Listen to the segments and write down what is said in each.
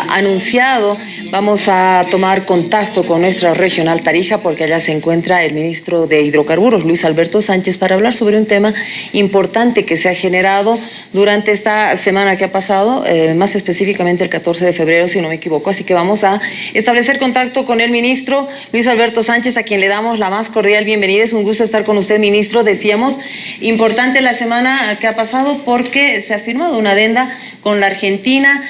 anunciado, vamos a tomar contacto con nuestra regional Tarija porque allá se encuentra el ministro de Hidrocarburos, Luis Alberto Sánchez, para hablar sobre un tema importante que se ha generado durante esta semana que ha pasado, más específicamente el 14 de febrero, si no me equivoco. Así que vamos a establecer contacto con el ministro Luis Alberto Sánchez, a quien le damos la más cordial bienvenida. Es un gusto estar con usted, ministro. Decíamos, importante la semana que ha pasado porque se ha firmado una adenda con la Argentina.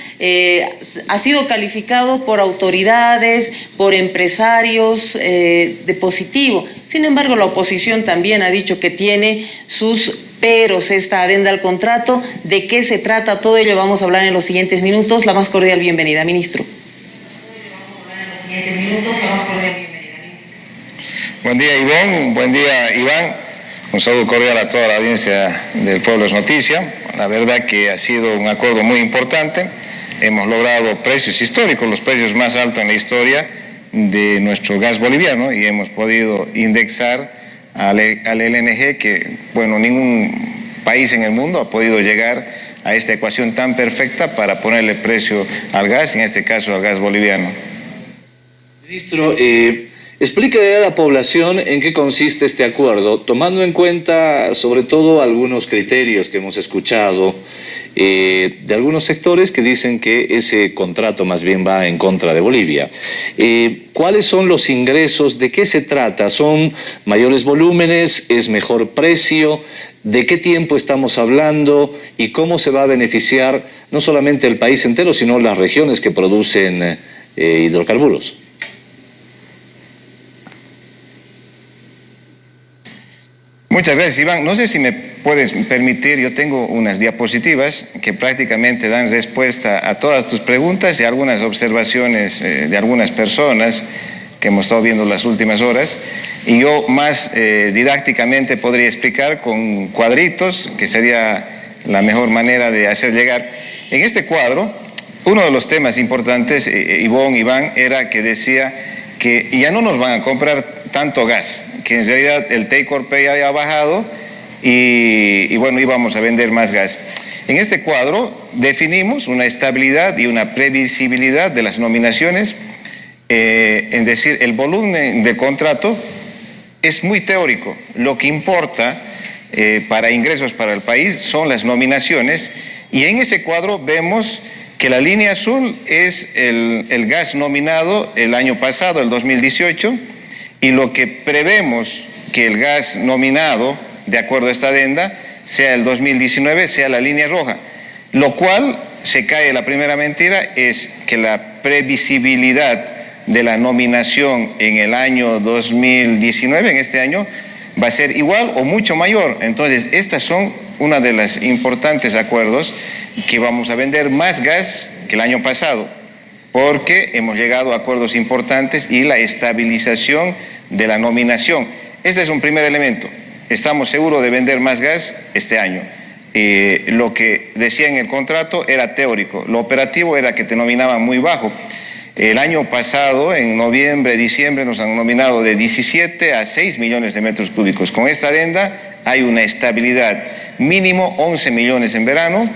Ha sido calificado por autoridades, por empresarios de positivo. Sin embargo, la oposición también ha dicho que tiene sus peros esta adenda al contrato. ¿De qué se trata? Todo ello vamos a hablar en los siguientes minutos. La más cordial bienvenida, ministro. Buen día, Ivonne. Buen día, Iván. Un saludo cordial a toda la audiencia del Pueblo es Noticia. La verdad que ha sido un acuerdo muy importante. Hemos logrado precios históricos, los precios más altos en la historia de nuestro gas boliviano, y hemos podido indexar al LNG que, bueno, ningún país en el mundo ha podido llegar a esta ecuación tan perfecta para ponerle precio al gas, en este caso al gas boliviano. Ministro, explíquele a la población en qué consiste este acuerdo, tomando en cuenta sobre todo algunos criterios que hemos escuchado de algunos sectores que dicen que ese contrato más bien va en contra de Bolivia. ¿Cuáles son los ingresos? ¿De qué se trata? ¿Son mayores volúmenes? ¿Es mejor precio? ¿De qué tiempo estamos hablando? ¿Y cómo se va a beneficiar no solamente el país entero, sino las regiones que producen hidrocarburos? Muchas gracias, Iván. No sé si me puedes permitir, yo tengo unas diapositivas que prácticamente dan respuesta a todas tus preguntas y algunas observaciones de algunas personas que hemos estado viendo las últimas horas. Y yo más didácticamente podría explicar con cuadritos, que sería la mejor manera de hacer llegar. En este cuadro, uno de los temas importantes, Iván, era que decía que ya no nos van a comprar tanto gas, que en realidad el take or pay haya bajado y bueno, íbamos a vender más gas. En este cuadro definimos una estabilidad y una previsibilidad de las nominaciones, es decir, el volumen de contrato es muy teórico. Lo que importa para ingresos para el país son las nominaciones, y en ese cuadro vemos que la línea azul es el gas nominado el año pasado, el 2018, y lo que prevemos que el gas nominado, de acuerdo a esta adenda, sea el 2019, sea la línea roja, lo cual se cae la primera mentira, es que la previsibilidad de la nominación en el año 2019, en este año, va a ser igual o mucho mayor. Entonces, estas son una de los importantes acuerdos, que vamos a vender más gas que el año pasado, porque hemos llegado a acuerdos importantes y la estabilización de la nominación. Este es un primer elemento. Estamos seguros de vender más gas este año. Lo que decía en el contrato era teórico, lo operativo era que te nominaban muy bajo. El año pasado, en noviembre, diciembre, nos han nominado de 17 a 6 millones de metros cúbicos. Con esta adenda hay una estabilidad, mínimo 11 millones en verano,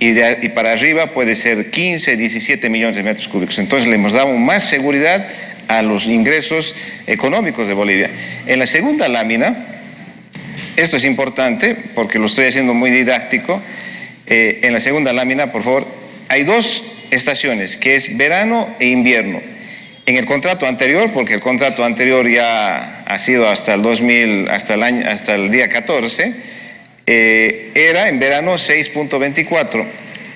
y para arriba puede ser 15, 17 millones de metros cúbicos. Entonces le hemos dado más seguridad a los ingresos económicos de Bolivia. En la segunda lámina, esto es importante porque lo estoy haciendo muy didáctico, en la segunda lámina, por favor, hay dos estaciones, que es verano e invierno. En el contrato anterior, porque el contrato anterior ya ha sido hasta el día 14, era en verano 6.24.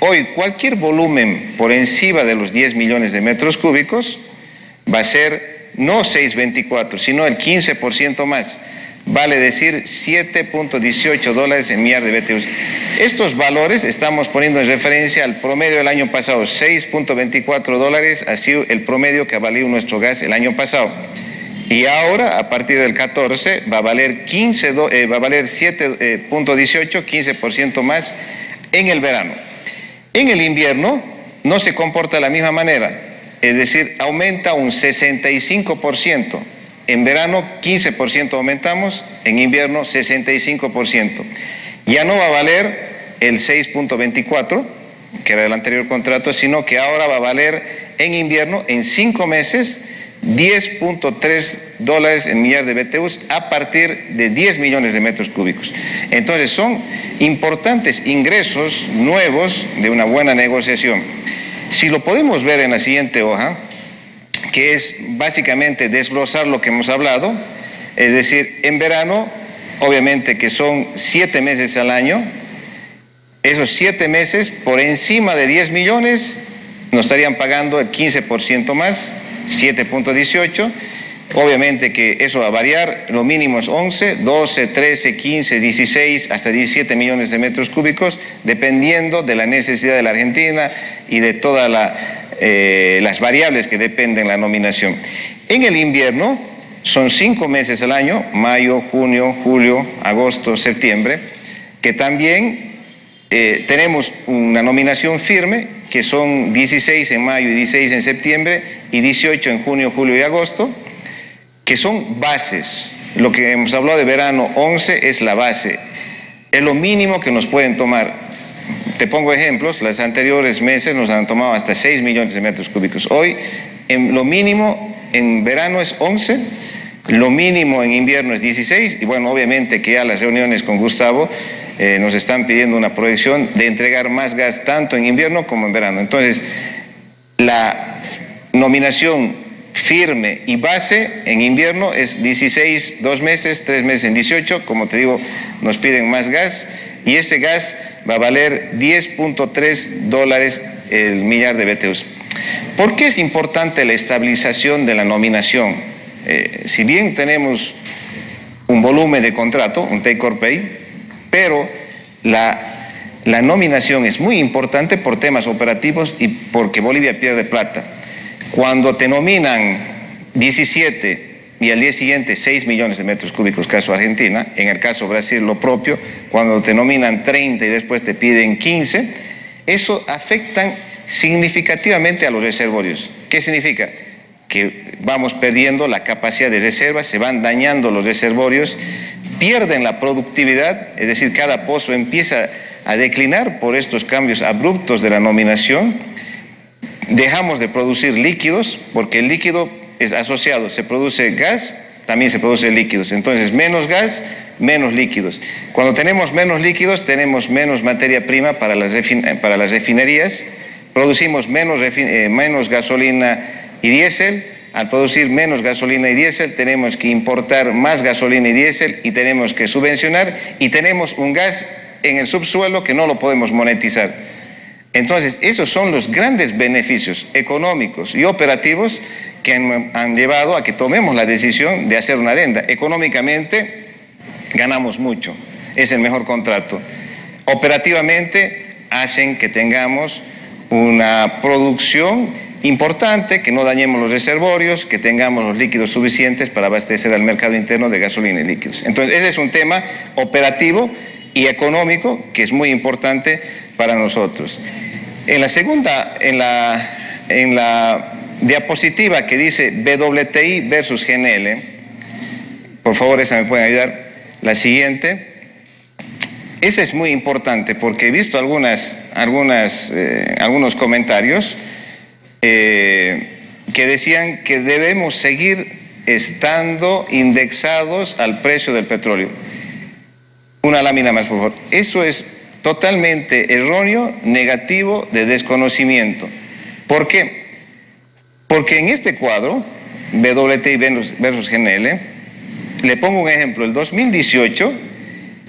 Hoy cualquier volumen por encima de los 10 millones de metros cúbicos va a ser no 6.24, sino el 15% más. Vale decir $7.18 en millar de BTUs. Estos valores estamos poniendo en referencia al promedio del año pasado. $6.24 ha sido el promedio que ha valido nuestro gas el año pasado. Y ahora, a partir del 14, va a valer 7.18, 15% más en el verano. En el invierno no se comporta de la misma manera, es decir, aumenta un 65%. En verano 15% aumentamos, en invierno 65%. Ya no va a valer el 6.24, que era el anterior contrato, sino que ahora va a valer en invierno, en 5 meses, $10.3 en millar de BTUs a partir de 10 millones de metros cúbicos. Entonces son importantes ingresos nuevos de una buena negociación. Si lo podemos ver en la siguiente hoja, que es básicamente desglosar lo que hemos hablado, es decir, en verano, obviamente que son 7 meses al año, esos 7 meses por encima de 10 millones nos estarían pagando el 15% más, 7.18. Obviamente que eso va a variar, lo mínimo es 11, 12, 13, 15, 16, hasta 17 millones de metros cúbicos, dependiendo de la necesidad de la Argentina y de todas las variables que dependen de la nominación. En el invierno son 5 meses al año, mayo, junio, julio, agosto, septiembre, que también tenemos una nominación firme, que son 16 en mayo y 16 en septiembre y 18 en junio, julio y agosto, que son bases. Lo que hemos hablado de verano 11 es la base, es lo mínimo que nos pueden tomar. Te pongo ejemplos, los anteriores meses nos han tomado hasta 6 millones de metros cúbicos. Hoy lo mínimo en verano es 11, lo mínimo en invierno es 16, y bueno, obviamente que ya las reuniones con Gustavo nos están pidiendo una proyección de entregar más gas tanto en invierno como en verano. Entonces, la nominación firme y base en invierno es 16, 2 meses, 3 meses en 18, como te digo, nos piden más gas, y este gas va a valer $10.3 el millar de BTUs. ¿Por qué es importante la estabilización de la nominación? Si bien tenemos un volumen de contrato, un take or pay, pero la nominación es muy importante por temas operativos y porque Bolivia pierde plata. Cuando te nominan 17 y al día siguiente 6 millones de metros cúbicos, caso Argentina, en el caso Brasil lo propio, cuando te nominan 30 y después te piden 15, eso afecta significativamente a los reservorios. ¿Qué significa? Que vamos perdiendo la capacidad de reserva, se van dañando los reservorios, pierden la productividad, es decir, cada pozo empieza a declinar por estos cambios abruptos de la nominación. Dejamos de producir líquidos, porque el líquido es asociado, se produce gas, también se produce líquidos. Entonces, menos gas, menos líquidos. Cuando tenemos menos líquidos, tenemos menos materia prima para las refinerías, producimos menos gasolina y diésel. Al producir menos gasolina y diésel, tenemos que importar más gasolina y diésel y tenemos que subvencionar, y tenemos un gas en el subsuelo que no lo podemos monetizar. Entonces, esos son los grandes beneficios económicos y operativos que han llevado a que tomemos la decisión de hacer una adenda. Económicamente, ganamos mucho, es el mejor contrato. Operativamente, hacen que tengamos una producción importante, que no dañemos los reservorios, que tengamos los líquidos suficientes para abastecer al mercado interno de gasolina y líquidos. Entonces, ese es un tema operativo y económico que es muy importante para nosotros. En la diapositiva que dice WTI versus GNL, por favor, esa me pueden ayudar, la siguiente. Esa es muy importante porque he visto algunos comentarios que decían que debemos seguir estando indexados al precio del petróleo. Una lámina más, por favor. Eso es totalmente erróneo, negativo, de desconocimiento. ¿Por qué? Porque en este cuadro, WTI versus GNL, le pongo un ejemplo. El 2018,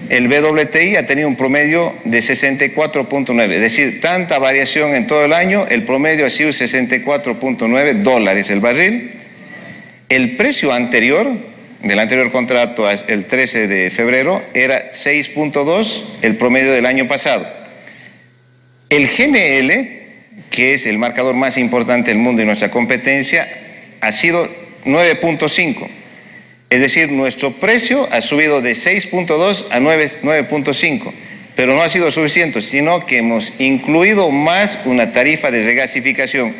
el WTI ha tenido un promedio de 64.9, es decir, tanta variación en todo el año, el promedio ha sido $64.9 el barril. El precio anterior, del anterior contrato, el 13 de febrero, era 6.2, el promedio del año pasado. El GNL, que es el marcador más importante del mundo y nuestra competencia, ha sido 9.5. Es decir, nuestro precio ha subido de 6.2 a 9.5, pero no ha sido suficiente, sino que hemos incluido más una tarifa de regasificación.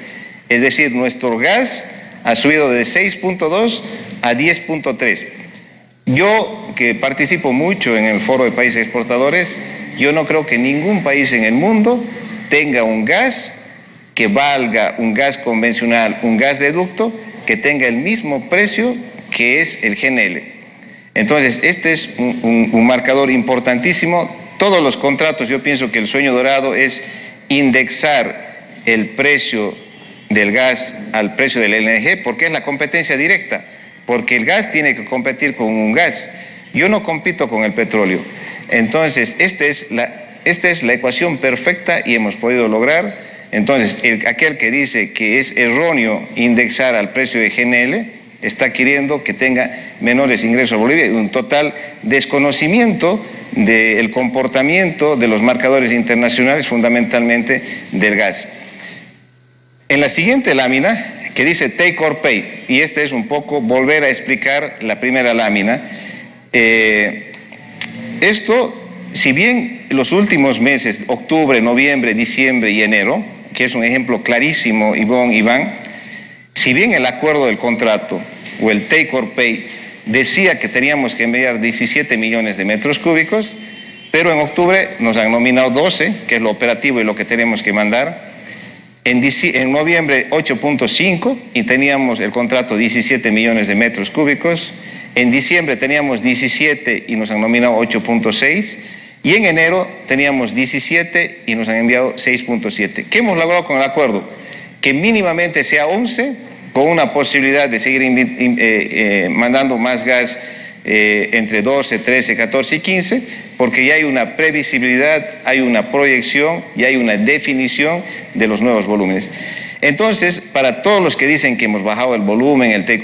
Es decir, nuestro gas ha subido de 6.2 a 10.3. Yo, que participo mucho en el Foro de Países Exportadores, yo no creo que ningún país en el mundo tenga un gas que valga un gas convencional, un gas de ducto, que tenga el mismo precio que es el GNL. Entonces, este es un marcador importantísimo. Todos los contratos, yo pienso que el sueño dorado es indexar el precio del gas al precio del LNG, porque es la competencia directa, porque el gas tiene que competir con un gas. Yo no compito con el petróleo. Entonces, esta es la ecuación perfecta y hemos podido lograr. Entonces, aquel que dice que es erróneo indexar al precio de GNL está queriendo que tenga menores ingresos a Bolivia y un total desconocimiento del comportamiento de los marcadores internacionales, fundamentalmente del gas. En la siguiente lámina, que dice take or pay, y este es un poco volver a explicar la primera lámina, esto, si bien los últimos meses, octubre, noviembre, diciembre y enero, que es un ejemplo clarísimo, Iván, si bien el acuerdo del contrato o el take or pay decía que teníamos que enviar 17 millones de metros cúbicos, pero en octubre nos han nominado 12, que es lo operativo y lo que tenemos que mandar. En noviembre 8.5 y teníamos el contrato 17 millones de metros cúbicos. En diciembre teníamos 17 y nos han nominado 8.6. Y en enero teníamos 17 y nos han enviado 6.7. ¿Qué hemos logrado con el acuerdo? Que mínimamente sea 11, con una posibilidad de seguir mandando más gas entre 12, 13, 14 y 15, porque ya hay una previsibilidad, hay una proyección y hay una definición de los nuevos volúmenes. Entonces, para todos los que dicen que hemos bajado el volumen, el take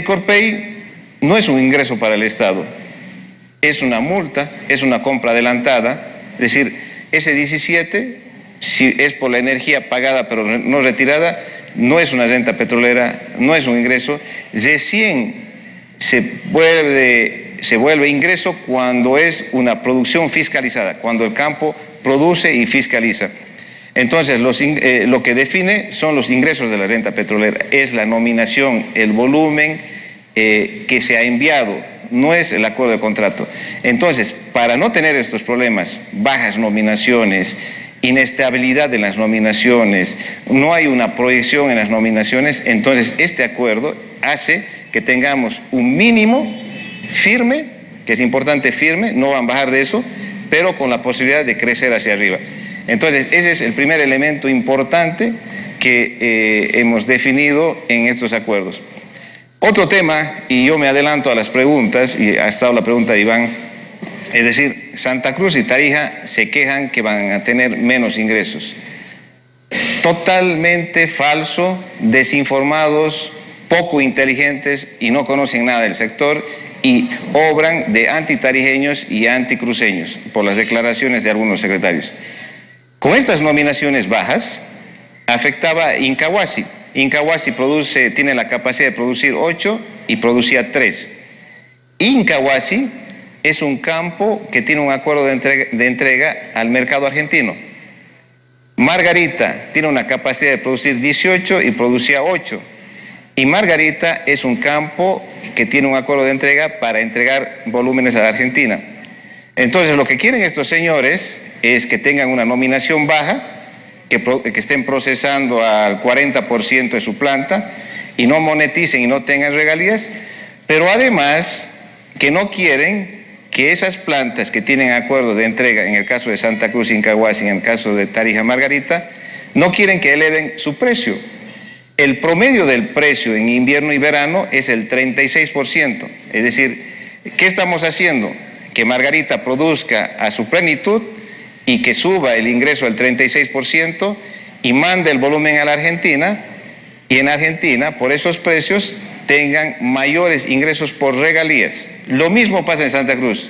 or pay no es un ingreso para el Estado. Es una multa, es una compra adelantada, es decir, ese 17, si es por la energía pagada pero no retirada, no es una renta petrolera, no es un ingreso. Recién se vuelve ingreso cuando es una producción fiscalizada, cuando el campo produce y fiscaliza. Entonces, lo que define son los ingresos de la renta petrolera, es la nominación, el volumen que se ha enviado, no es el acuerdo de contrato. Entonces, para no tener estos problemas, bajas nominaciones, inestabilidad en las nominaciones, no hay una proyección en las nominaciones, entonces este acuerdo hace que tengamos un mínimo firme, que es importante firme, no van a bajar de eso, pero con la posibilidad de crecer hacia arriba. Entonces, ese es el primer elemento importante que hemos definido en estos acuerdos. Otro tema, y yo me adelanto a las preguntas, y ha estado la pregunta de Iván, es decir, Santa Cruz y Tarija se quejan que van a tener menos ingresos. Totalmente falso, desinformados, poco inteligentes y no conocen nada del sector y obran de antitarijeños y anticruceños por las declaraciones de algunos secretarios. Con estas nominaciones bajas, afectaba a Incahuasi. Incahuasi tiene la capacidad de producir 8 y producía 3. Incahuasi es un campo que tiene un acuerdo de entrega al mercado argentino. Margarita tiene una capacidad de producir 18 y producía 8. Y Margarita es un campo que tiene un acuerdo de entrega para entregar volúmenes a la Argentina. Entonces, lo que quieren estos señores es que tengan una nominación baja, que estén procesando al 40% de su planta y no moneticen y no tengan regalías, pero además que no quieren que esas plantas que tienen acuerdo de entrega, en el caso de Santa Cruz, Incahuasi, en el caso de Tarija, Margarita, no quieren que eleven su precio. El promedio del precio en invierno y verano es el 36%. Es decir, ¿qué estamos haciendo? Que Margarita produzca a su plenitud y que suba el ingreso al 36% y mande el volumen a la Argentina, y en Argentina, por esos precios, tengan mayores ingresos por regalías. Lo mismo pasa en Santa Cruz.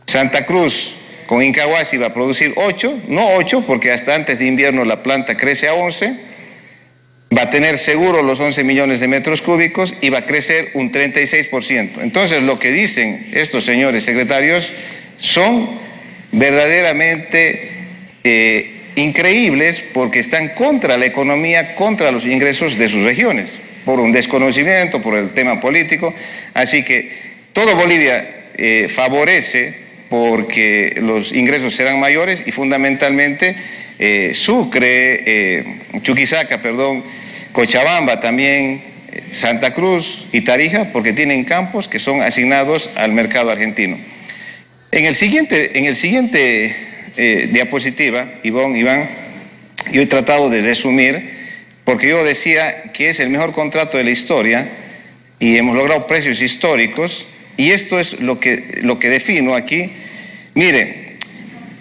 Santa Cruz con Incahuasi va a producir 8, no 8, porque hasta antes de invierno la planta crece a 11, va a tener seguro los 11 millones de metros cúbicos y va a crecer un 36%. Entonces, lo que dicen estos señores secretarios son verdaderamente increíbles, porque están contra la economía, contra los ingresos de sus regiones, por un desconocimiento, por el tema político. Así que todo Bolivia favorece porque los ingresos serán mayores y fundamentalmente Sucre, Chuquisaca, Cochabamba también, Santa Cruz y Tarija, porque tienen campos que son asignados al mercado argentino. En el siguiente diapositiva, Iván, yo he tratado de resumir, porque yo decía que es el mejor contrato de la historia y hemos logrado precios históricos, y esto es lo que defino aquí. Mire,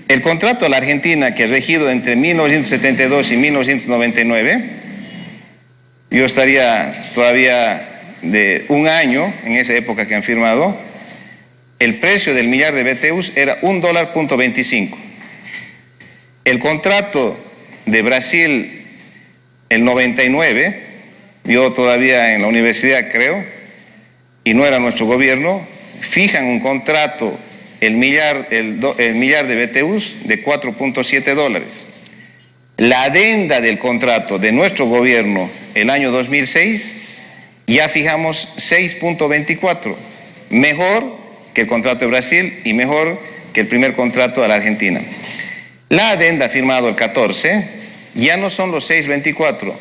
el contrato a la Argentina que ha regido entre 1972 y 1999, yo estaría todavía de un año en esa época que han firmado, el precio del millar de BTUs era $1.25. El contrato de Brasil, el 99, yo todavía en la universidad creo, y no era nuestro gobierno, fijan un contrato, el millar de BTUs de $4.7. La adenda del contrato de nuestro gobierno el año 2006, ya fijamos 6.24, mejor que el contrato de Brasil y mejor que el primer contrato a la Argentina. La adenda firmado el 14 ya no son los 6.24,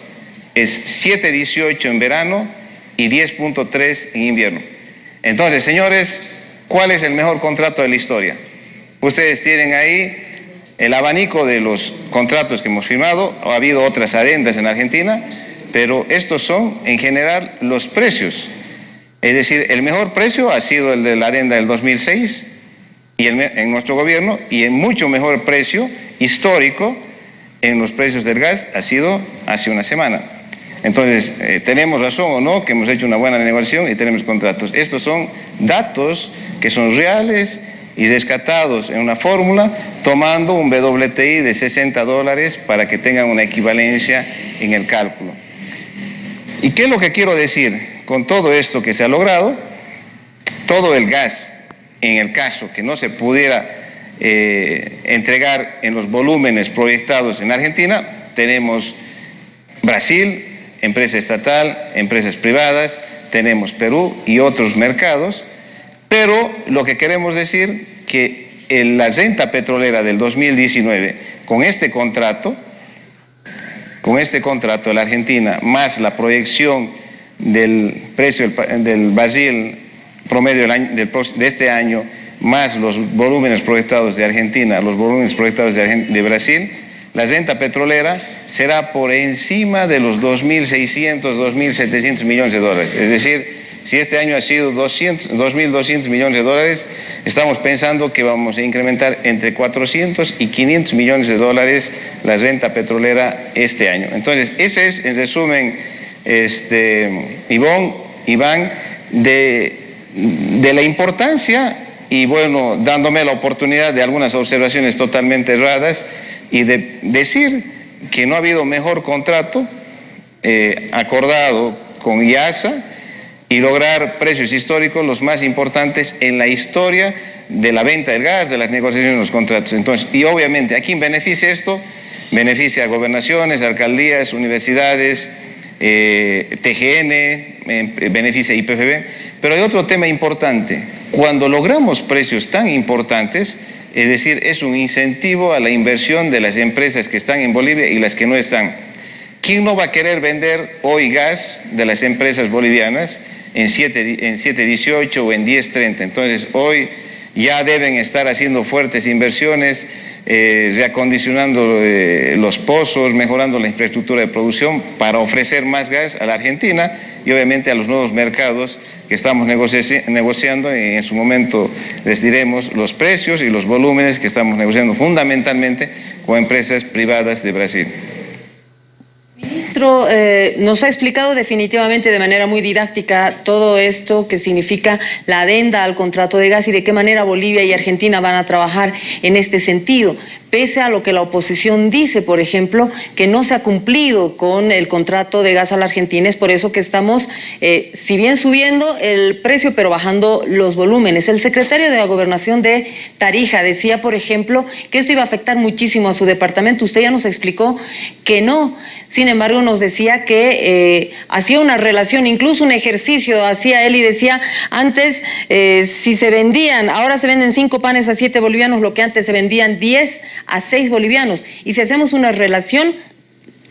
es 7.18 en verano y 10.3 en invierno. Entonces, señores, ¿cuál es el mejor contrato de la historia? Ustedes tienen ahí el abanico de los contratos que hemos firmado. Ha habido otras adendas en Argentina, pero estos son en general los precios. Es decir, el mejor precio ha sido el de la adenda del 2006 y en nuestro gobierno, y el mucho mejor precio histórico en los precios del gas ha sido hace una semana. Entonces, tenemos razón o no que hemos hecho una buena negociación y tenemos contratos. Estos son datos que son reales y rescatados en una fórmula, tomando un WTI de $60 para que tengan una equivalencia en el cálculo. ¿Y qué es lo que quiero decir con todo esto que se ha logrado? Todo el gas, en el caso que no se pudiera entregar en los volúmenes proyectados en Argentina, tenemos Brasil, empresa estatal, empresas privadas, tenemos Perú y otros mercados, pero lo que queremos decir que la renta petrolera del 2019, con este contrato de la Argentina, más la proyección del precio del barril promedio de este año, más los volúmenes proyectados de Argentina, los volúmenes proyectados de Brasil, la renta petrolera será por encima de los 2.600, 2.700 millones de dólares. Es decir, si este año ha sido 2.200 millones de dólares, estamos pensando que vamos a incrementar entre 400 y 500 millones de dólares la renta petrolera este año. Entonces, ese es, en resumen, Iván, de la importancia y, bueno, dándome la oportunidad de algunas observaciones totalmente erradas y de decir que no ha habido mejor contrato acordado con IASA y lograr precios históricos los más importantes en la historia de la venta del gas, de las negociaciones de los contratos. Entonces, y obviamente, ¿a quién beneficia esto? Beneficia a gobernaciones, alcaldías, universidades, TGN, beneficia a IPFB. Pero hay otro tema importante. Cuando logramos precios tan importantes, es decir, es un incentivo a la inversión de las empresas que están en Bolivia y las que no están. ¿Quién no va a querer vender hoy gas de las empresas bolivianas en 7.18 o en 10.30? Entonces, hoy ya deben estar haciendo fuertes inversiones, reacondicionando los pozos, mejorando la infraestructura de producción para ofrecer más gas a la Argentina y obviamente a los nuevos mercados que estamos negociando, y en su momento les diremos los precios y los volúmenes que estamos negociando fundamentalmente con empresas privadas de Brasil. Ministro, nos ha explicado definitivamente de manera muy didáctica todo esto que significa la adenda al contrato de gas y de qué manera Bolivia y Argentina van a trabajar en este sentido. Pese a lo que la oposición dice, por ejemplo, que no se ha cumplido con el contrato de gas a la Argentina, es por eso que estamos, si bien subiendo el precio, pero bajando los volúmenes. El secretario de la Gobernación de Tarija decía, por ejemplo, que esto iba a afectar muchísimo a su departamento. Usted ya nos explicó que no. Sin embargo, Carburos nos decía que hacía una relación, incluso un ejercicio hacía él y decía, antes si se vendían, ahora se venden 5 panes a 7 bolivianos, lo que antes se vendían 10 a 6 bolivianos. Y si hacemos una relación,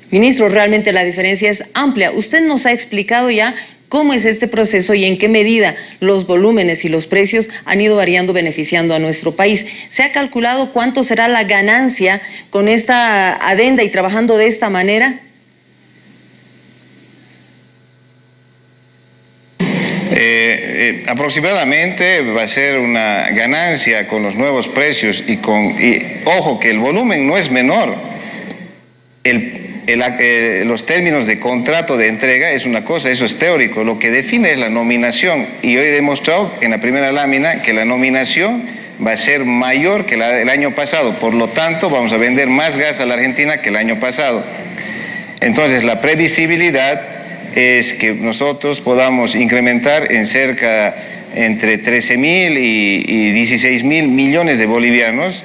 ministro, realmente la diferencia es amplia. Usted nos ha explicado ya cómo es este proceso y en qué medida los volúmenes y los precios han ido variando, beneficiando a nuestro país. ¿Se ha calculado cuánto será la ganancia con esta adenda y trabajando de esta manera? Aproximadamente va a ser una ganancia con los nuevos precios y ojo que el volumen no es menor. Los términos de contrato de entrega es una cosa, eso es teórico. Lo que define es la nominación y hoy he demostrado en la primera lámina que la nominación va a ser mayor que la del año pasado. Por lo tanto, vamos a vender más gas a la Argentina que el año pasado. Entonces, la previsibilidad es que nosotros podamos incrementar en cerca entre 13.000 y 16.000 millones de bolivianos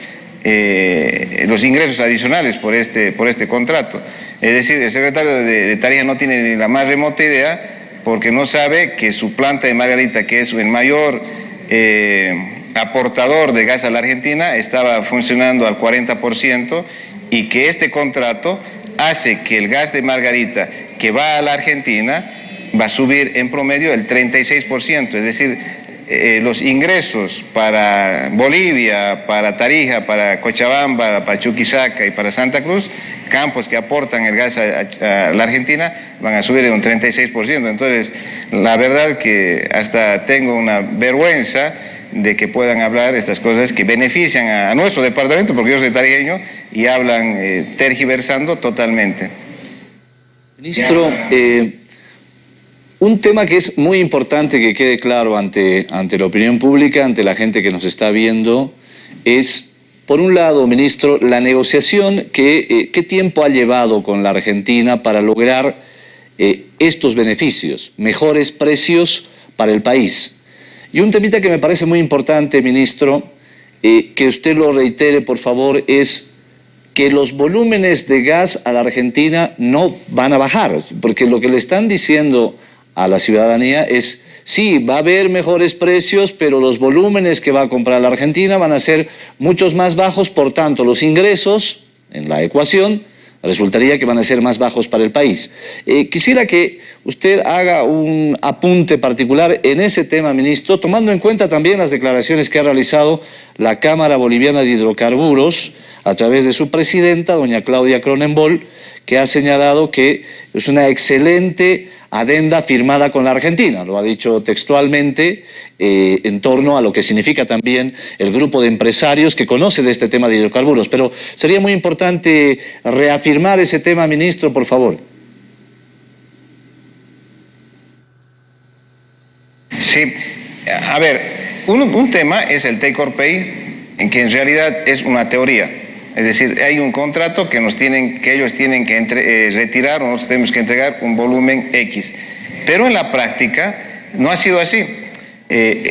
los ingresos adicionales por este contrato. Es decir, el secretario de Tarija no tiene ni la más remota idea porque no sabe que su planta de Margarita, que es el mayor aportador de gas a la Argentina, estaba funcionando al 40% y que este contrato hace que el gas de Margarita que va a la Argentina va a subir en promedio el 36%, es decir, los ingresos para Bolivia, para Tarija, para Cochabamba, para Chuquisaca y para Santa Cruz, campos que aportan el gas a la Argentina, van a subir en un 36%. Entonces, la verdad que hasta tengo una vergüenza de que puedan hablar estas cosas que benefician a nuestro departamento, porque yo soy tarijeño, y hablan tergiversando totalmente. Ministro, un tema que es muy importante que quede claro ante la opinión pública, ante la gente que nos está viendo, es, por un lado, ministro, la negociación ¿qué tiempo ha llevado con la Argentina para lograr estos beneficios, mejores precios para el país? Y un temita que me parece muy importante, ministro, que usted lo reitere, por favor, es que los volúmenes de gas a la Argentina no van a bajar, porque lo que le están diciendo a la ciudadanía es, sí, va a haber mejores precios, pero los volúmenes que va a comprar la Argentina van a ser muchos más bajos, por tanto, los ingresos en la ecuación resultaría que van a ser más bajos para el país. Quisiera que usted haga un apunte particular en ese tema, ministro, tomando en cuenta también las declaraciones que ha realizado la Cámara Boliviana de Hidrocarburos a través de su presidenta, doña Claudia Cronenbol, que ha señalado que es una excelente adenda firmada con la Argentina, lo ha dicho textualmente, en torno a lo que significa también el grupo de empresarios que conoce de este tema de hidrocarburos. Pero sería muy importante reafirmar ese tema, ministro, por favor. Sí, a ver, un tema es el take or pay, en que en realidad es una teoría. Es decir, hay un contrato que ellos tienen que retirar o nosotros tenemos que entregar un volumen X. Pero en la práctica no ha sido así.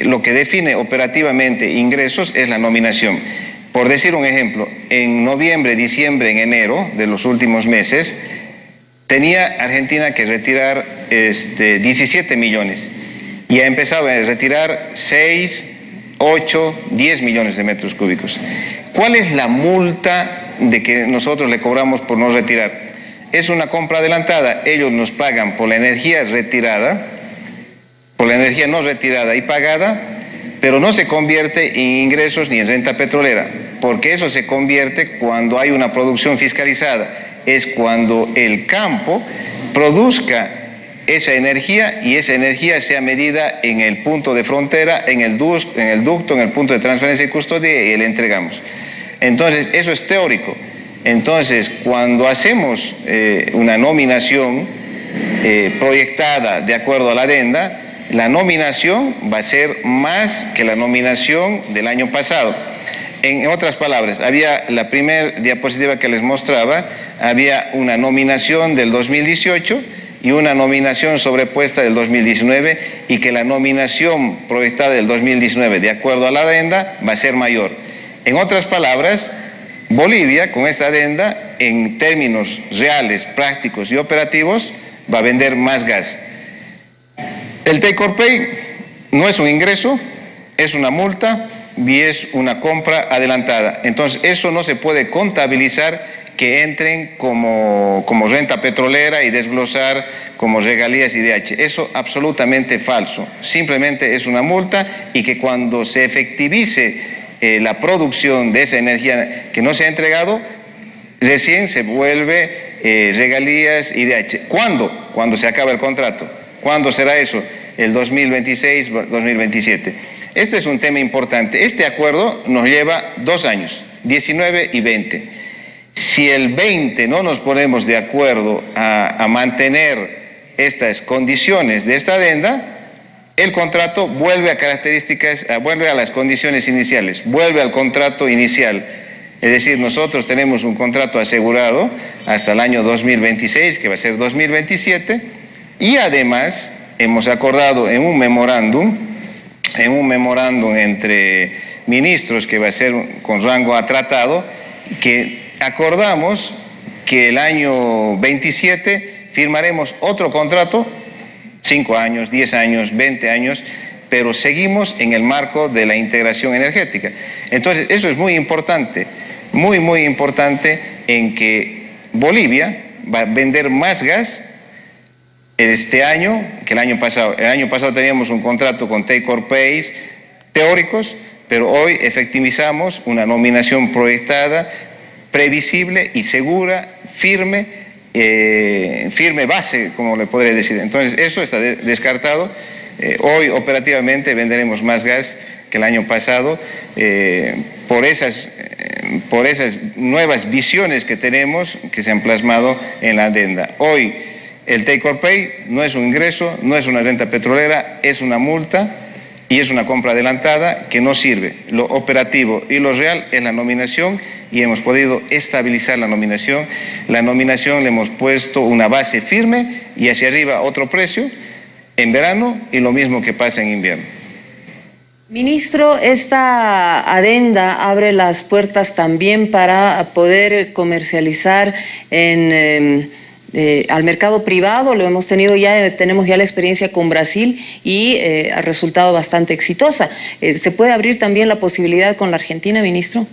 Lo que define operativamente ingresos es la nominación. Por decir un ejemplo, en noviembre, diciembre, en enero de los últimos meses, tenía Argentina que retirar 17 millones y ha empezado a retirar 6, 8, 10 millones de metros cúbicos. ¿Cuál es la multa de que nosotros le cobramos por no retirar? Es una compra adelantada. Ellos nos pagan por la energía retirada, por la energía no retirada y pagada, pero no se convierte en ingresos ni en renta petrolera, porque eso se convierte cuando hay una producción fiscalizada. Es cuando el campo produzca esa energía y esa energía sea medida en el punto de frontera, en el ducto, en el punto de transferencia y custodia y le entregamos. Entonces, eso es teórico. Entonces, cuando hacemos una nominación proyectada de acuerdo a la adenda, la nominación va a ser más que la nominación del año pasado. En otras palabras, había la primera diapositiva que les mostraba, había una nominación del 2018 y una nominación sobrepuesta del 2019 y que la nominación proyectada del 2019 de acuerdo a la adenda va a ser mayor. En otras palabras, Bolivia, con esta adenda, en términos reales, prácticos y operativos, va a vender más gas. El take or pay no es un ingreso, es una multa y es una compra adelantada. Entonces, eso no se puede contabilizar que entren como renta petrolera y desglosar como regalías IDH. Eso absolutamente falso. Simplemente es una multa y que cuando se efectivice la producción de esa energía que no se ha entregado, recién se vuelve regalías IDH. ¿Cuándo? Cuando se acaba el contrato. ¿Cuándo será eso? El 2026, 2027. Este es un tema importante. Este acuerdo nos lleva 2 años, 19 y 20. Si el 20 no nos ponemos de acuerdo a mantener estas condiciones de esta adenda, el contrato vuelve a características, vuelve a las condiciones iniciales, vuelve al contrato inicial. Es decir, nosotros tenemos un contrato asegurado hasta el año 2026, que va a ser 2027, y además hemos acordado en un memorándum entre ministros que va a ser con rango a tratado, que acordamos que el año 27 firmaremos otro contrato, 5 años, 10 años, 20 años, pero seguimos en el marco de la integración energética. Entonces, eso es muy importante, muy importante, en que Bolivia va a vender más gas este año que el año pasado. El año pasado teníamos un contrato con take or pays teóricos, pero hoy efectivizamos una nominación proyectada, previsible y segura, firme base, como le podría decir. Entonces, eso está descartado. Hoy operativamente venderemos más gas que el año pasado por esas nuevas visiones que tenemos que se han plasmado en la adenda. Hoy el take or pay no es un ingreso, no es una renta petrolera, es una multa y es una compra adelantada que no sirve. Lo operativo y lo real es la nominación y hemos podido estabilizar la nominación. La nominación le hemos puesto una base firme y hacia arriba otro precio en verano y lo mismo que pasa en invierno. Ministro, esta adenda abre las puertas también para poder comercializar al mercado privado. Lo hemos tenido ya, tenemos ya la experiencia con Brasil y ha resultado bastante exitosa. ¿Se puede abrir también la posibilidad con la Argentina, ministro?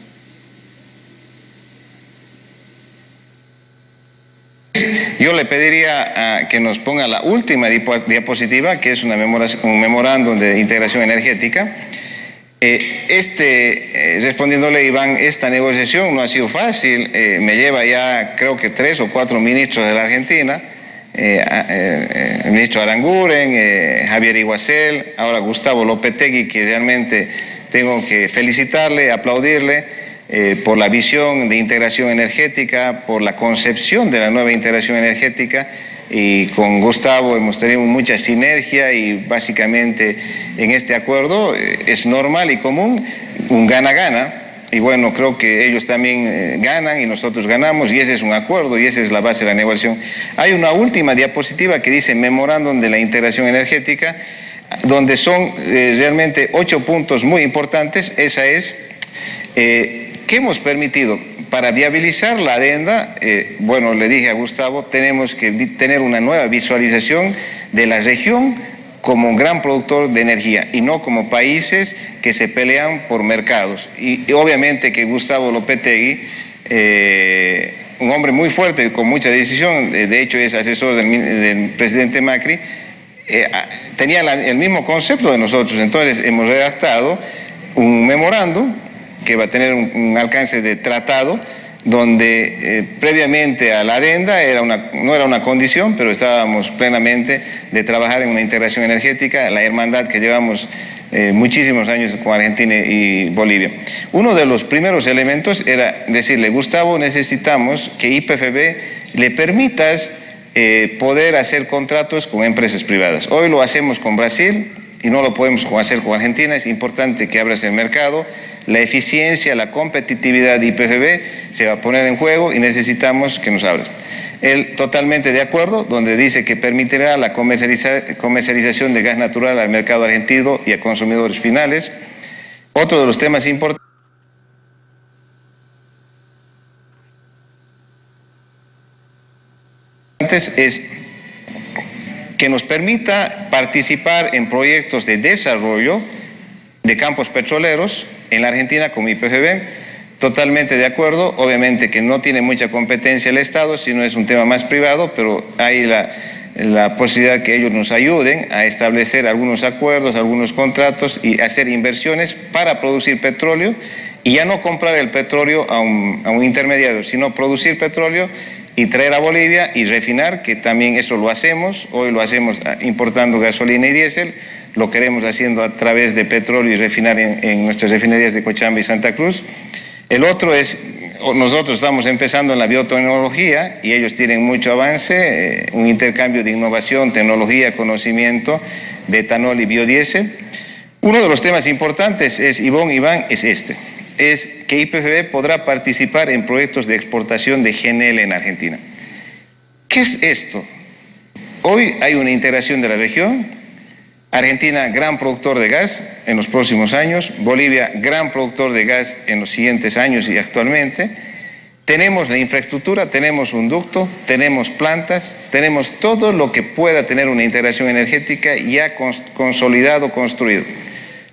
Yo le pediría que nos ponga la última diapositiva, que es un memorándum de integración energética. Respondiéndole, Iván, esta negociación no ha sido fácil. Me lleva ya, creo que 3 o 4 ministros de la Argentina, el ministro Aranguren, Javier Iguacel, ahora Gustavo Lopetegui, que realmente tengo que felicitarle, aplaudirle por la visión de integración energética, por la concepción de la nueva integración energética, y con Gustavo hemos tenido mucha sinergia y básicamente en este acuerdo es normal y común, un gana-gana, y bueno, creo que ellos también ganan y nosotros ganamos, y ese es un acuerdo y esa es la base de la negociación. Hay una última diapositiva que dice memorándum de la integración energética, donde son realmente 8 puntos muy importantes. Esa es ¿qué hemos permitido? Para viabilizar la adenda, bueno, le dije a Gustavo, tenemos que tener una nueva visualización de la región como un gran productor de energía y no como países que se pelean por mercados. Y obviamente que Gustavo Lopetegui, un hombre muy fuerte, con mucha decisión, de hecho es asesor del presidente Macri, tenía el mismo concepto de nosotros. Entonces hemos redactado un memorándum que va a tener un alcance de tratado, donde previamente a la adenda no era una condición, pero estábamos plenamente de trabajar en una integración energética, la hermandad que llevamos muchísimos años con Argentina y Bolivia. Uno de los primeros elementos era decirle, Gustavo, necesitamos que YPFB le permitas poder hacer contratos con empresas privadas. Hoy lo hacemos con Brasil y no lo podemos hacer con Argentina. Es importante que abras el mercado. La eficiencia, la competitividad de YPFB se va a poner en juego y necesitamos que nos abras. Él totalmente de acuerdo, donde dice que permitirá la comercialización de gas natural al mercado argentino y a consumidores finales. Otro de los temas importantes es que nos permita participar en proyectos de desarrollo de campos petroleros en la Argentina como IPGB. Totalmente de acuerdo, obviamente que no tiene mucha competencia el Estado, sino es un tema más privado, pero hay la posibilidad que ellos nos ayuden a establecer algunos acuerdos, algunos contratos y hacer inversiones para producir petróleo y ya no comprar el petróleo a un intermediario, sino producir petróleo y traer a Bolivia y refinar, que también eso lo hacemos. Hoy lo hacemos importando gasolina y diésel, lo queremos haciendo a través de petróleo y refinar en nuestras refinerías de Cochabamba y Santa Cruz. El otro es, nosotros estamos empezando en la biotecnología y ellos tienen mucho avance, un intercambio de innovación, tecnología, conocimiento de etanol y biodiesel. Uno de los temas importantes es que IPGB podrá participar en proyectos de exportación de GNL en Argentina. ¿Qué es esto? Hoy hay una integración de la región. Argentina, gran productor de gas en los próximos años. Bolivia, gran productor de gas en los siguientes años y actualmente. Tenemos la infraestructura, tenemos un ducto, tenemos plantas, tenemos todo lo que pueda tener una integración energética ya consolidado, construido.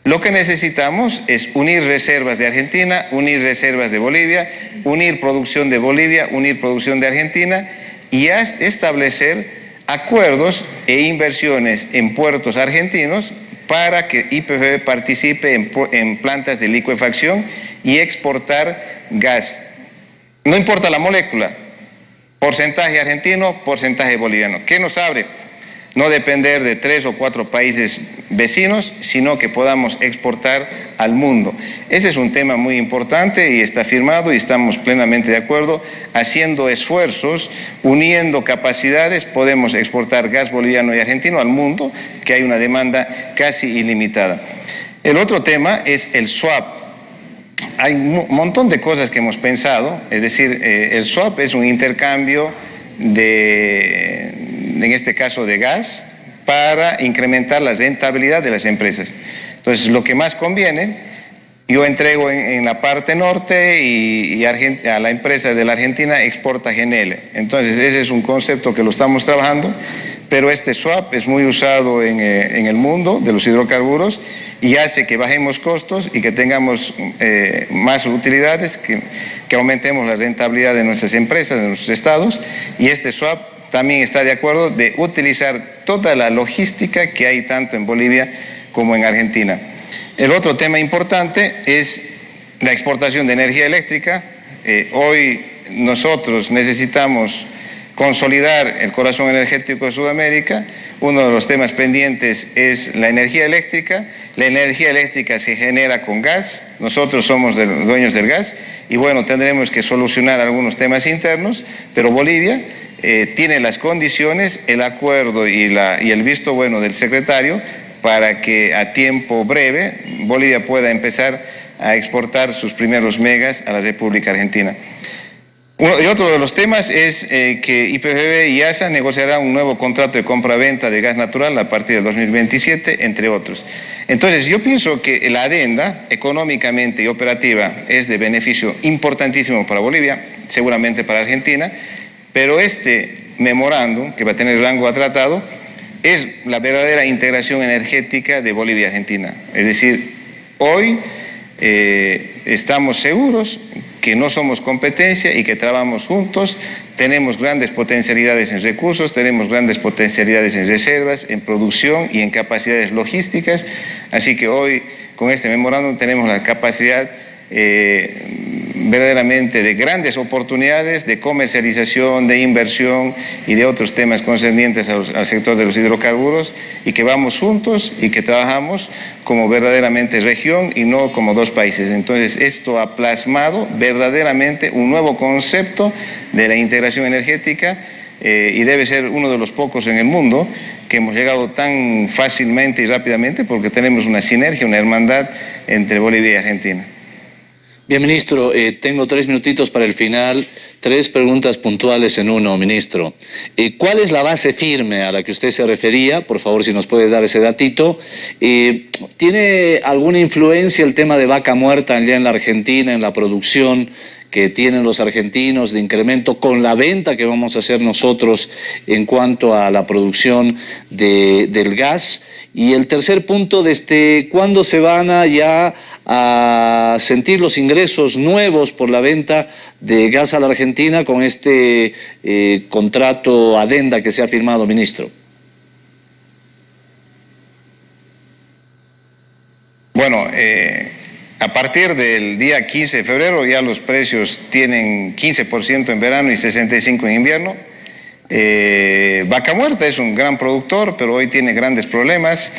Lo que necesitamos es unir reservas de Argentina, unir reservas de Bolivia, unir producción de Bolivia, unir producción de Argentina y ya establecer acuerdos e inversiones en puertos argentinos para que IPGB participe en plantas de licuefacción y exportar gas. No importa la molécula, porcentaje argentino, porcentaje boliviano. ¿Qué nos abre? No depender de 3 o 4 países vecinos, sino que podamos exportar al mundo. Ese es un tema muy importante y está firmado y estamos plenamente de acuerdo. Haciendo esfuerzos, uniendo capacidades, podemos exportar gas boliviano y argentino al mundo, que hay una demanda casi ilimitada. El otro tema es el swap. Hay un montón de cosas que hemos pensado, es decir, el swap es un intercambio en este caso de gas, para incrementar la rentabilidad de las empresas. Entonces, lo que más conviene, yo entrego en la parte norte y a la empresa de la Argentina exporta GNL. Entonces, ese es un concepto que lo estamos trabajando, pero este swap es muy usado en el mundo de los hidrocarburos y hace que bajemos costos y que tengamos más utilidades, que aumentemos la rentabilidad de nuestras empresas, de nuestros estados, y este swap también está de acuerdo de utilizar toda la logística que hay tanto en Bolivia como en Argentina. El otro tema importante es la exportación de energía eléctrica. Hoy nosotros necesitamos consolidar el corazón energético de Sudamérica. Uno de los temas pendientes es la energía eléctrica. La energía eléctrica se genera con gas. Nosotros somos dueños del gas y bueno, tendremos que solucionar algunos temas internos, pero Bolivia tiene las condiciones, el acuerdo y el visto bueno del secretario para que a tiempo breve Bolivia pueda empezar a exportar sus primeros megas a la República Argentina. Y otro de los temas es que IPGB y ASA negociarán un nuevo contrato de compra-venta de gas natural a partir del 2027, entre otros. Entonces, yo pienso que la adenda económicamente y operativa es de beneficio importantísimo para Bolivia, seguramente para Argentina, pero este memorándum, que va a tener rango a tratado, es la verdadera integración energética de Bolivia y Argentina. Es decir, hoy estamos seguros que no somos competencia y que trabajamos juntos, tenemos grandes potencialidades en recursos, tenemos grandes potencialidades en reservas, en producción y en capacidades logísticas, así que hoy con este memorándum tenemos la capacidad verdaderamente de grandes oportunidades de comercialización, de inversión y de otros temas concernientes al sector de los hidrocarburos y que vamos juntos y que trabajamos como verdaderamente región y no como dos países. Entonces esto ha plasmado verdaderamente un nuevo concepto de la integración energética y debe ser uno de los pocos en el mundo que hemos llegado tan fácilmente y rápidamente porque tenemos una sinergia, una hermandad entre Bolivia y Argentina. Bien, ministro, tengo 3 minutitos para el final. 3 preguntas puntuales en uno, ministro. ¿Cuál es la base firme a la que usted se refería? Por favor, si nos puede dar ese datito. ¿Tiene alguna influencia el tema de vaca muerta allá en la Argentina, en la producción que tienen los argentinos de incremento con la venta que vamos a hacer nosotros en cuanto a la producción del gas. Y el tercer punto, ¿desde cuándo se van a sentir los ingresos nuevos por la venta de gas a la Argentina con este contrato adenda que se ha firmado, ministro? Bueno, a partir del día 15 de febrero ya los precios tienen 15% en verano y 65% en invierno. Vaca Muerta es un gran productor, pero hoy tiene grandes problemas.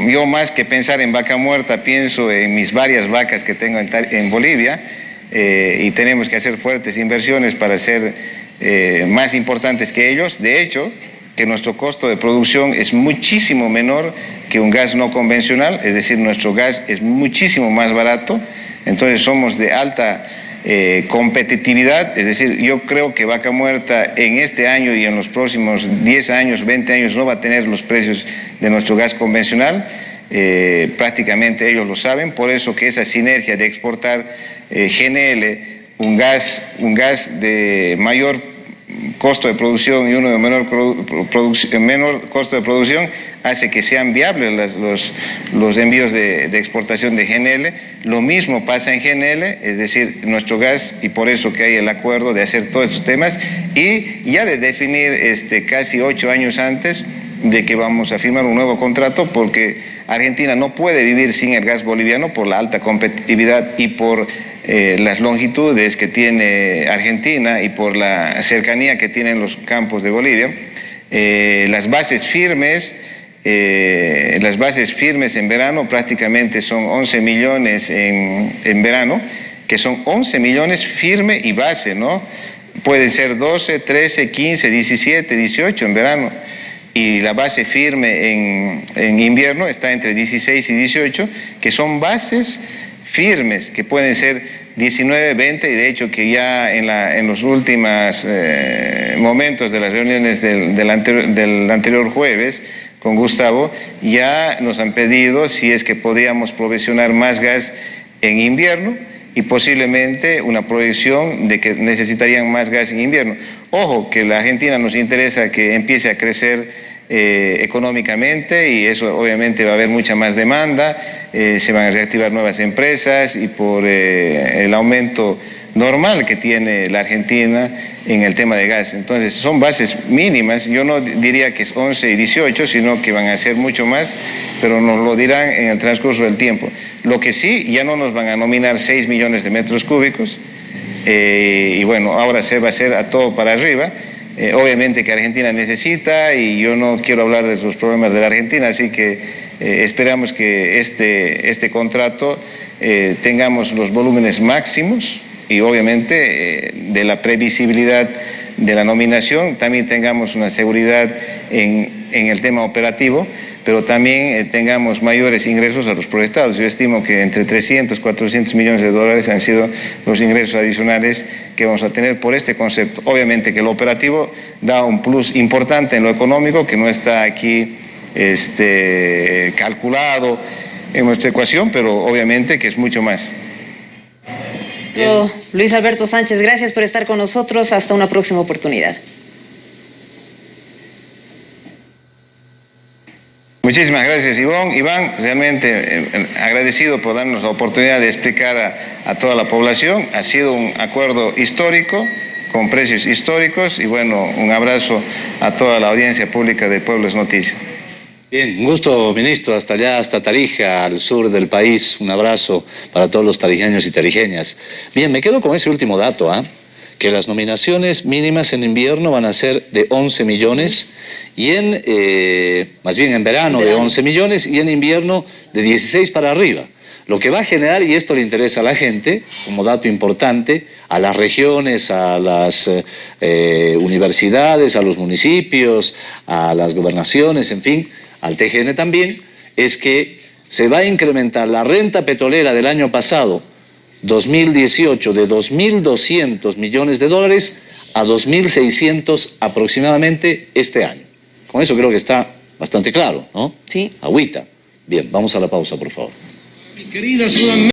Yo más que pensar en Vaca Muerta pienso en mis varias vacas que tengo en Bolivia y tenemos que hacer fuertes inversiones para ser más importantes que ellos. De hecho, que nuestro costo de producción es muchísimo menor que un gas no convencional, es decir, nuestro gas es muchísimo más barato, entonces somos de alta competitividad, es decir, yo creo que Vaca Muerta en este año y en los próximos 10 años, 20 años no va a tener los precios de nuestro gas convencional, prácticamente ellos lo saben, por eso que esa sinergia de exportar GNL, un gas de mayor costo de producción y uno de menor costo de producción hace que sean viables los envíos de exportación de GNL. Lo mismo pasa en GNL, es decir, nuestro gas, y por eso que hay el acuerdo de hacer todos estos temas y ya de definir casi 8 años antes de que vamos a firmar un nuevo contrato, porque Argentina no puede vivir sin el gas boliviano por la alta competitividad y por las longitudes que tiene Argentina y por la cercanía que tienen los campos de Bolivia. Las bases firmes en verano prácticamente son 11 millones en verano, que son 11 millones firme y base, ¿no? Pueden ser 12, 13, 15, 17, 18 en verano. Y la base firme en invierno está entre 16 y 18, que son bases firmes, que pueden ser 19, 20, y de hecho que ya en los últimos momentos de las reuniones del anterior jueves con Gustavo, ya nos han pedido si es que podíamos provisionar más gas en invierno y posiblemente una proyección de que necesitarían más gas en invierno. Ojo, que la Argentina nos interesa que empiece a crecer económicamente y eso obviamente va a haber mucha más demanda, se van a reactivar nuevas empresas y por el aumento normal que tiene la Argentina en el tema de gas. Entonces son bases mínimas, yo no diría que es 11 y 18, sino que van a ser mucho más, pero nos lo dirán en el transcurso del tiempo. Lo que sí, ya no nos van a nominar 6 millones de metros cúbicos y bueno, ahora se va a hacer a todo para arriba. Obviamente que Argentina necesita y yo no quiero hablar de los problemas de la Argentina, así que esperamos que este contrato tengamos los volúmenes máximos y obviamente de la previsibilidad de la nominación también tengamos una seguridad en el tema operativo, pero también tengamos mayores ingresos a los proyectados. Yo estimo que entre 300, 400 millones de dólares han sido los ingresos adicionales que vamos a tener por este concepto. Obviamente que lo operativo da un plus importante en lo económico que no está aquí calculado en nuestra ecuación, pero obviamente que es mucho más. Luis Alberto Sánchez, gracias por estar con nosotros. Hasta una próxima oportunidad. Muchísimas gracias, Iván, realmente agradecido por darnos la oportunidad de explicar a toda la población. Ha sido un acuerdo histórico, con precios históricos, y bueno, un abrazo a toda la audiencia pública de Pueblos Noticias. Bien, un gusto, ministro, hasta allá, hasta Tarija, al sur del país. Un abrazo para todos los tarijeños y tarijeñas. Bien, me quedo con ese último dato, que las nominaciones mínimas en invierno van a ser de 11 millones y más bien en verano de 11 millones y en invierno de 16 para arriba. Lo que va a generar, y esto le interesa a la gente, como dato importante, a las regiones, a las universidades, a los municipios, a las gobernaciones, en fin, al TGN también, es que se va a incrementar la renta petrolera del año pasado, 2018, de 2.200 millones de dólares a 2.600 aproximadamente este año. Con eso creo que está bastante claro, ¿no? Sí. Agüita. Bien, vamos a la pausa, por favor. Mi querida Sudamérica.